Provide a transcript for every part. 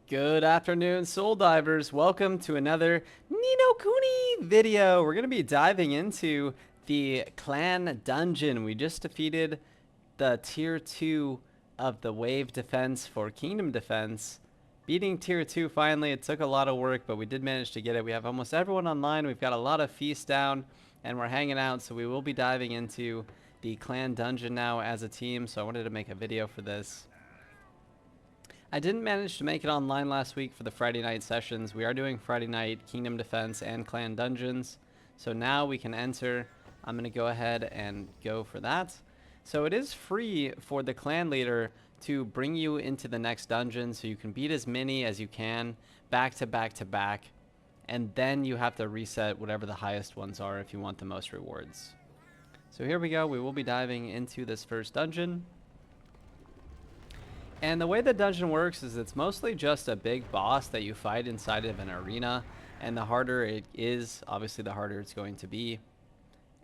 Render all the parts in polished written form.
Good afternoon, soul divers. Welcome to another Nino Kuni video. We're going to be diving into the clan dungeon. We just defeated the tier 2 of the wave defense for kingdom defense. Beating tier 2 finally. It took a lot of work, but we did manage to get it. We have almost everyone online. We've got a lot of feasts down, and we're hanging out, so we will be diving into the clan dungeon now as a team, so I wanted to make a video for this. I didn't manage to make it online last week for the Friday night sessions. We are doing Friday night Kingdom Defense and Clan Dungeons. So now we can enter. I'm going to go ahead and go for that. So it is free for the clan leader to bring you into the next dungeon, so you can beat as many as you can back to back to back. And then you have to reset whatever the highest ones are if you want the most rewards. So here we go. We will be diving into this first dungeon. And the way the dungeon works is it's mostly just a big boss that you fight inside of an arena. And the harder it is, obviously the harder it's going to be.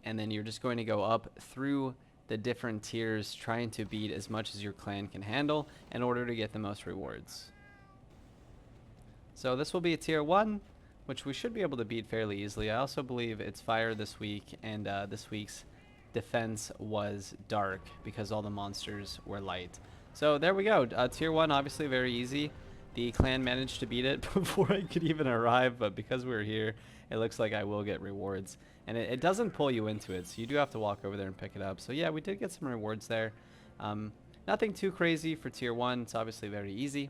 And then you're just going to go up through the different tiers, trying to beat as much as your clan can handle in order to get the most rewards. So this will be a tier 1, which we should be able to beat fairly easily. I also believe it's fire this week, and this week's defense was dark because all the monsters were light. So there we go. Tier 1, obviously very easy. The clan managed to beat it before I could even arrive, but because we're here, it looks like I will get rewards. And it doesn't pull you into it, so you do have to walk over there and pick it up. So yeah, we did get some rewards there. Nothing too crazy for tier 1. It's obviously very easy.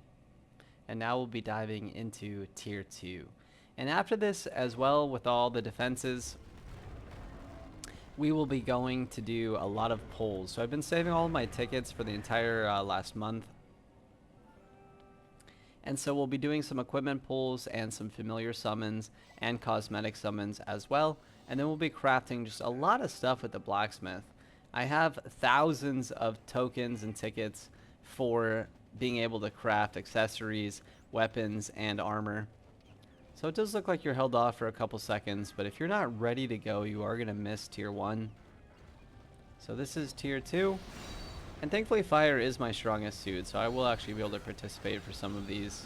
And now we'll be diving into tier 2. And after this, as well, with all the defenses, we will be going to do a lot of pulls. So I've been saving all of my tickets for the entire last month. And so we'll be doing some equipment pulls and some familiar summons and cosmetic summons as well. And then we'll be crafting just a lot of stuff with the blacksmith. I have thousands of tokens and tickets for being able to craft accessories, weapons, and armor. So it does look like you're held off for a couple seconds, but if you're not ready to go, you are going to miss tier 1. So this is tier 2. And thankfully fire is my strongest suit, so I will actually be able to participate for some of these.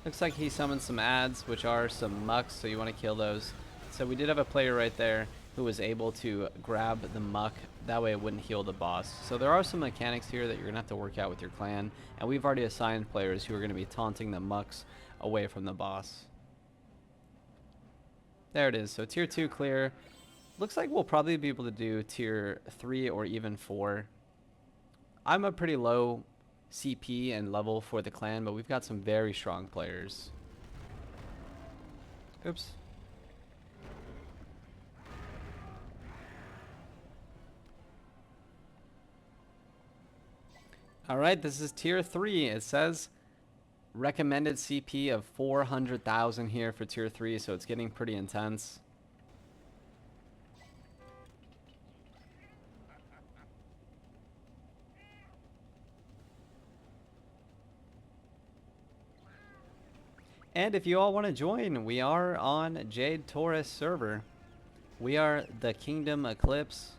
Looks like he summoned some ads, which are some mucks, so you want to kill those. So we did have a player right there who was able to grab the muck. That way it wouldn't heal the boss. So there are some mechanics here that you're going to have to work out with your clan. And we've already assigned players who are going to be taunting the mucks away from the boss. There it is. So tier 2 clear. Looks like we'll probably be able to do tier 3 or even 4. I'm a pretty low CP and level for the clan, but we've got some very strong players. Oops. Alright, this is tier 3. It says recommended CP of 400,000 here for tier 3, so it's getting pretty intense. And if you all want to join, we are on Jade Taurus server. We are the Kingdom Eclipse.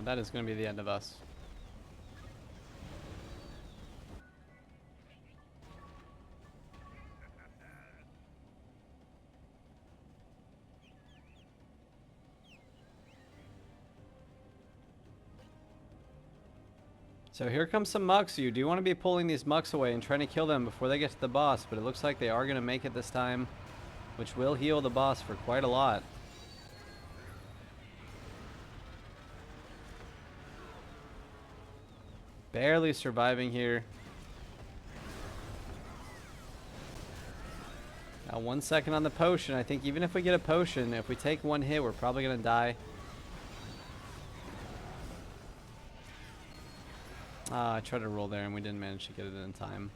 That is going to be the end of us. So here comes some mucks. You do want to be pulling these mucks away and trying to kill them before they get to the boss, but it looks like they are going to make it this time, which will heal the boss for quite a lot. Barely surviving here. Now 1 second on the potion. I think even if we get a potion, if we take one hit, we're probably going to die. I tried to roll there and we didn't manage to get it in time.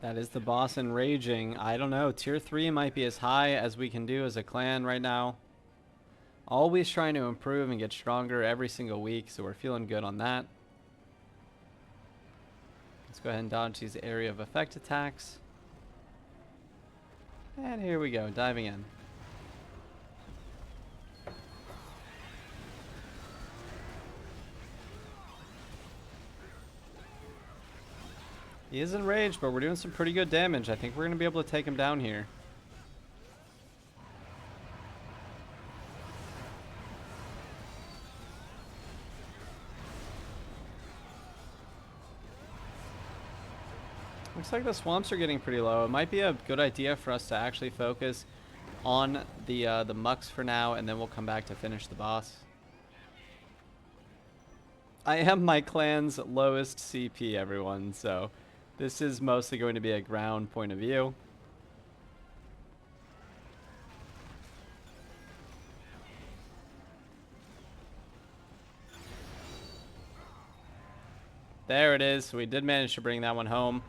That is the boss enraging. I don't know. Tier 3 might be as high as we can do as a clan right now. Always trying to improve and get stronger every single week, so we're feeling good on that. Let's go ahead and dodge these area of effect attacks. And here we go, diving in. He is enraged, but we're doing some pretty good damage. I think we're going to be able to take him down here. Looks like the swamps are getting pretty low. It might be a good idea for us to actually focus on the mucks for now, and then we'll come back to finish the boss. I am my clan's lowest CP, everyone, so this is mostly going to be a ground point of view. There it is. We did manage to bring that one home.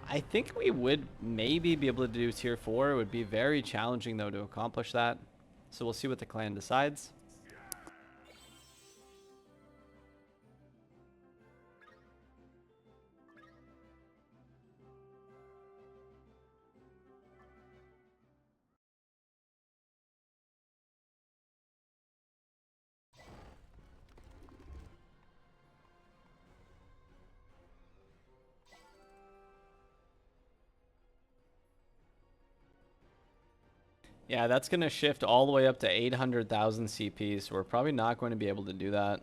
I think we would maybe be able to do tier 4. It would be very challenging, though, to accomplish that. So we'll see what the clan decides. Yeah, that's going to shift all the way up to 800,000 CP, so we're probably not going to be able to do that.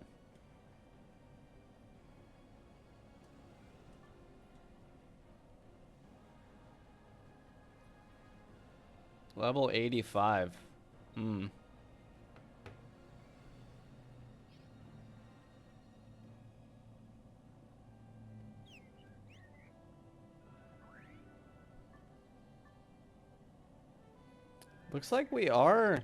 Level 85. Looks like we are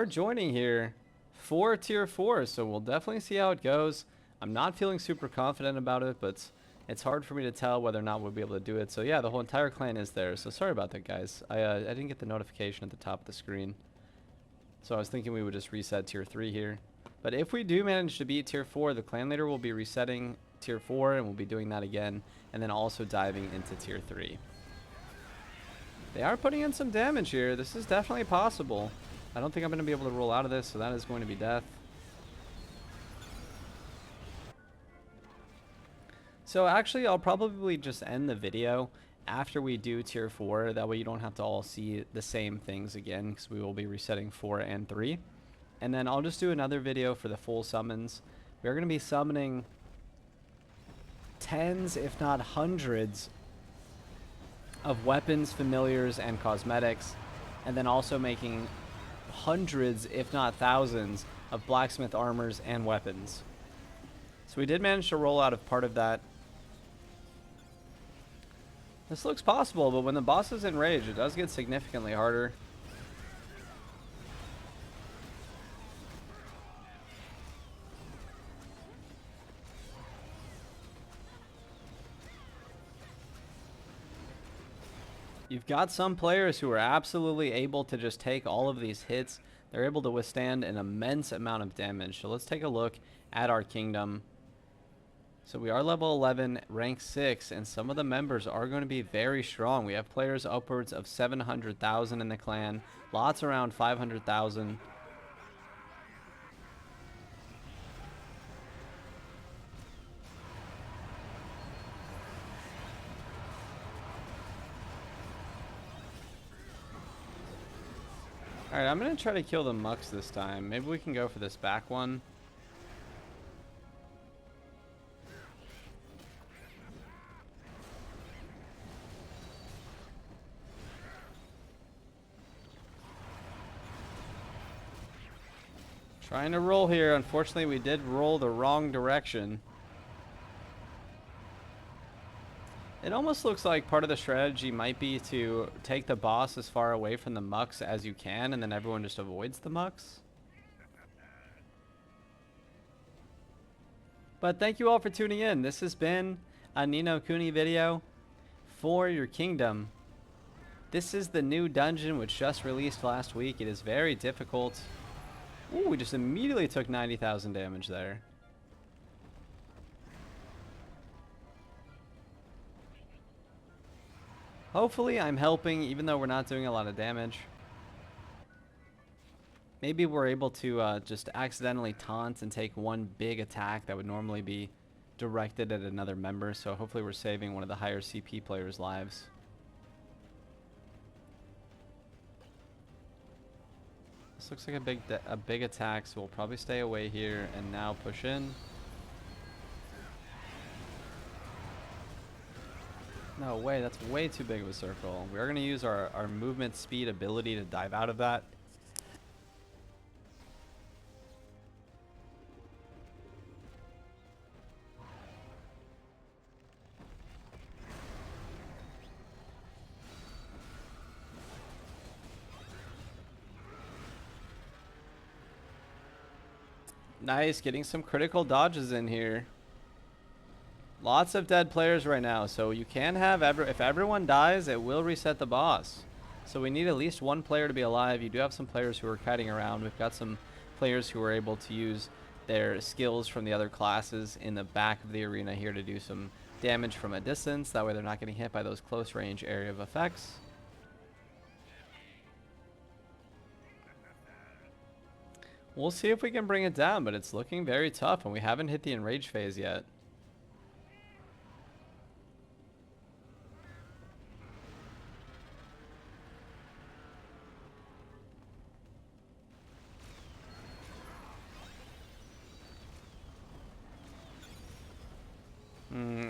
joining here for tier 4, so we'll definitely see how it goes. I'm not feeling super confident about it, but it's hard for me to tell whether or not we'll be able to do it. So yeah, the whole entire clan is there. So sorry about that, guys. I didn't get the notification at the top of the screen. So I was thinking we would just reset tier 3 here. But if we do manage to beat tier 4, the clan leader will be resetting tier 4, and we'll be doing that again, and then also diving into tier 3. They are putting in some damage here. This is definitely possible. I don't think I'm going to be able to roll out of this, so that is going to be death. So actually, I'll probably just end the video after we do tier 4. That way you don't have to all see the same things again, because we will be resetting 4 and 3. And then I'll just do another video for the full summons. We're going to be summoning tens, if not hundreds, of weapons, familiars, and cosmetics, and then also making hundreds, if not thousands, of blacksmith armors and weapons. So we did manage to roll out of part of that. This looks possible, but when the boss is enraged, it does get significantly harder. You've got some players who are absolutely able to just take all of these hits. They're able to withstand an immense amount of damage. So let's take a look at our kingdom. So we are level 11, rank 6, and some of the members are going to be very strong. We have players upwards of 700,000 in the clan, lots around 500,000. Alright, I'm going to try to kill the mucks this time. Maybe we can go for this back one. Trying to roll here. Unfortunately, we did roll the wrong direction. It almost looks like part of the strategy might be to take the boss as far away from the mucks as you can, and then everyone just avoids the mucks. But thank you all for tuning in. This has been a Ni no Kuni video for your kingdom. This is the new dungeon which just released last week. It is very difficult. Ooh, we just immediately took 90,000 damage there. Hopefully I'm helping, even though we're not doing a lot of damage. Maybe we're able to just accidentally taunt and take one big attack that would normally be directed at another member. So hopefully we're saving one of the higher CP players' lives. This looks like a big attack, so we'll probably stay away here and now push in. No way, that's way too big of a circle. We're going to use our movement speed ability to dive out of that. Nice, getting some critical dodges in here. Lots of dead players right now, so you can have if everyone dies, it will reset the boss. So we need at least one player to be alive. You do have some players who are kiting around. We've got some players who are able to use their skills from the other classes in the back of the arena here to do some damage from a distance. That way they're not getting hit by those close range area of effects. We'll see if we can bring it down, but it's looking very tough, and we haven't hit the enrage phase yet.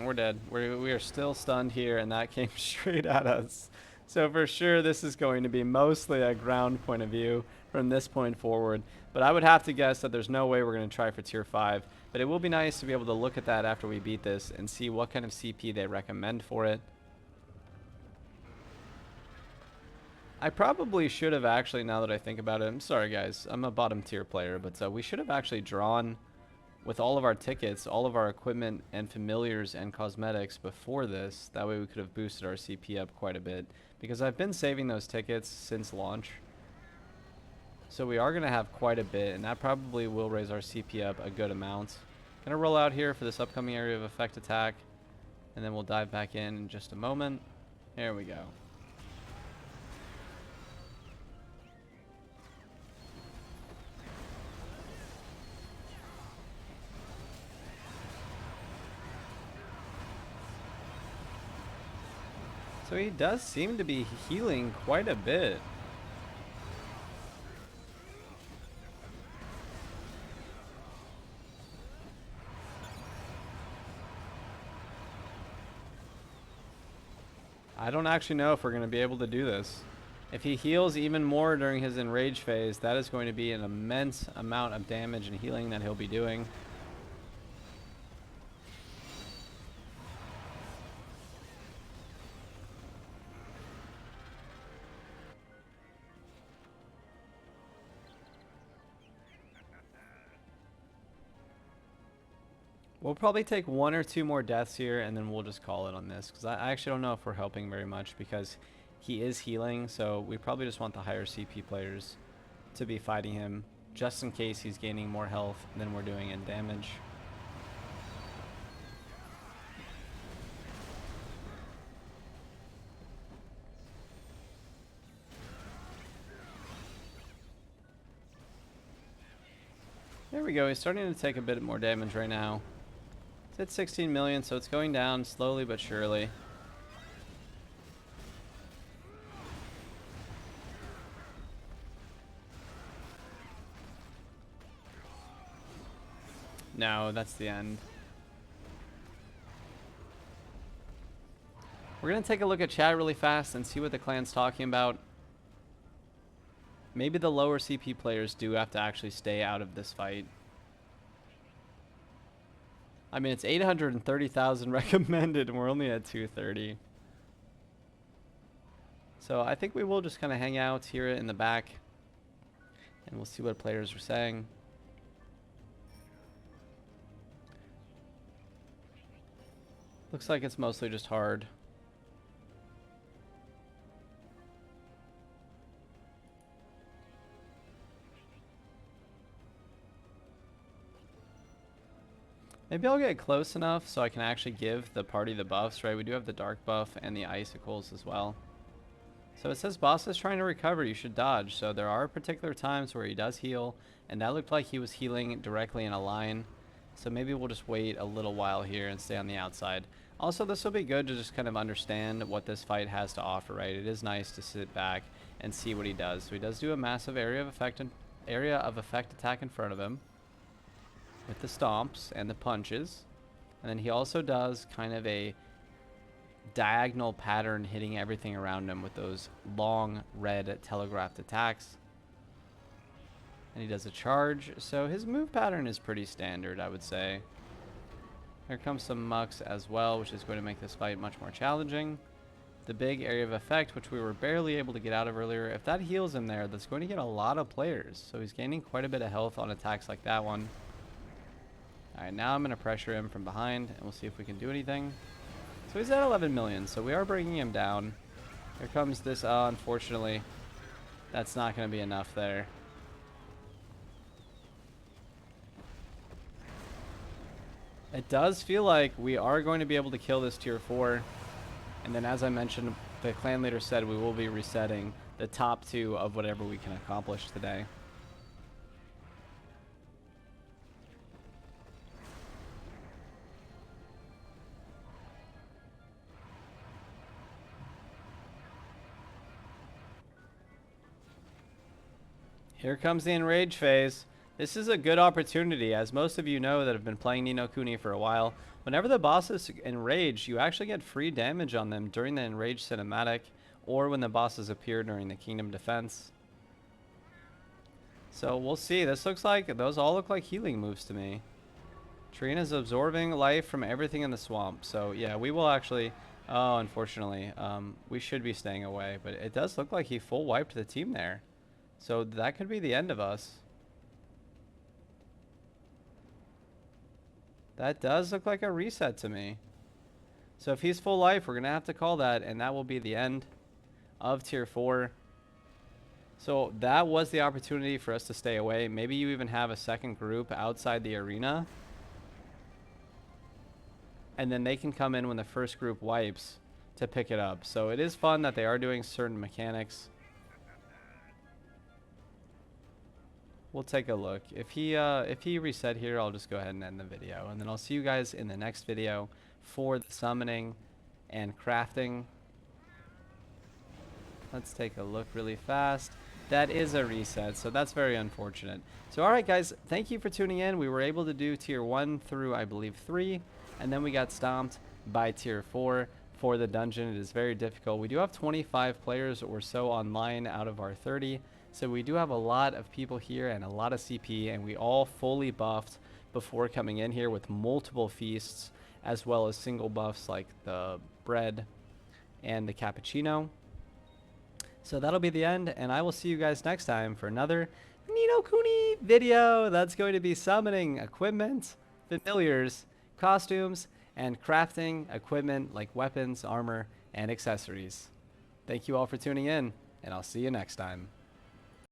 We're dead. We are still stunned here, and that came straight at us. So for sure, this is going to be mostly a ground point of view from this point forward. But I would have to guess that there's no way we're going to try for tier 5. But it will be nice to be able to look at that after we beat this and see what kind of CP they recommend for it. I probably should have actually, now that I think about it, I'm sorry guys, I'm a bottom tier player, but we should have actually drawn with all of our tickets, all of our equipment and familiars and cosmetics before this. That way we could have boosted our CP up quite a bit, because I've been saving those tickets since launch. So we are going to have quite a bit, and that probably will raise our CP up a good amount. Going to roll out here for this upcoming area of effect attack, and then we'll dive back in just a moment. There we go. So he does seem to be healing quite a bit. I don't actually know if we're going to be able to do this. If he heals even more during his enrage phase, that is going to be an immense amount of damage and healing that he'll be doing. We'll probably take 1 or 2 more deaths here, and then we'll just call it on this, because I actually don't know if we're helping very much, because he is healing, so we probably just want the higher CP players to be fighting him, just in case he's gaining more health than we're doing in damage. There we go, he's starting to take a bit more damage right now. It's at 16 million, so it's going down slowly but surely. No, that's the end. We're going to take a look at chat really fast and see what the clan's talking about. Maybe the lower CP players do have to actually stay out of this fight. I mean, it's 830,000 recommended, and we're only at 230. So I think we will just kind of hang out here in the back, and we'll see what players are saying. Looks like it's mostly just hard. Maybe I'll get close enough so I can actually give the party the buffs, right? We do have the dark buff and the icicles as well. So it says boss is trying to recover, you should dodge. So there are particular times where he does heal, and that looked like he was healing directly in a line. So maybe we'll just wait a little while here and stay on the outside. Also, this will be good to just kind of understand what this fight has to offer, right? It is nice to sit back and see what he does. So he does do a massive area of effect attack in front of him with the stomps and the punches. And then he also does kind of a diagonal pattern hitting everything around him with those long red telegraphed attacks. And he does a charge, so his move pattern is pretty standard, I would say. Here comes some mucks as well, which is going to make this fight much more challenging. The big area of effect, which we were barely able to get out of earlier, if that heals him there, that's going to get a lot of players. So he's gaining quite a bit of health on attacks like that one. Alright, now I'm going to pressure him from behind, and we'll see if we can do anything. So he's at 11 million, so we are bringing him down. Here comes this, unfortunately, that's not going to be enough there. It does feel like we are going to be able to kill this tier 4. And then as I mentioned, the clan leader said we will be resetting the top 2 of whatever we can accomplish today. Here comes the enrage phase. This is a good opportunity, as most of you know that have been playing Ni no Kuni for a while. Whenever the bosses enrage, you actually get free damage on them during the enrage cinematic, or when the bosses appear during the kingdom defense. So we'll see. This looks like, those all look like healing moves to me. Trina's absorbing life from everything in the swamp. So yeah, we will actually, oh, unfortunately, we should be staying away. But it does look like he full wiped the team there. So that could be the end of us. That does look like a reset to me. So if he's full life, we're going to have to call that, and that will be the end of tier 4. So that was the opportunity for us to stay away. Maybe you even have a second group outside the arena. And then they can come in when the first group wipes to pick it up. So it is fun that they are doing certain mechanics. We'll take a look. If he reset here, I'll just go ahead and end the video. And then I'll see you guys in the next video for the summoning and crafting. Let's take a look really fast. That is a reset, so that's very unfortunate. So alright guys, thank you for tuning in. We were able to do tier 1 through, I believe, 3. And then we got stomped by tier 4 for the dungeon. It is very difficult. We do have 25 players or so online out of our 30. So we do have a lot of people here and a lot of CP, and we all fully buffed before coming in here with multiple feasts, as well as single buffs like the bread and the cappuccino. So that'll be the end, and I will see you guys next time for another Ni no Kuni video. That's going to be summoning equipment, familiars, costumes, and crafting equipment like weapons, armor, and accessories. Thank you all for tuning in, and I'll see you next time.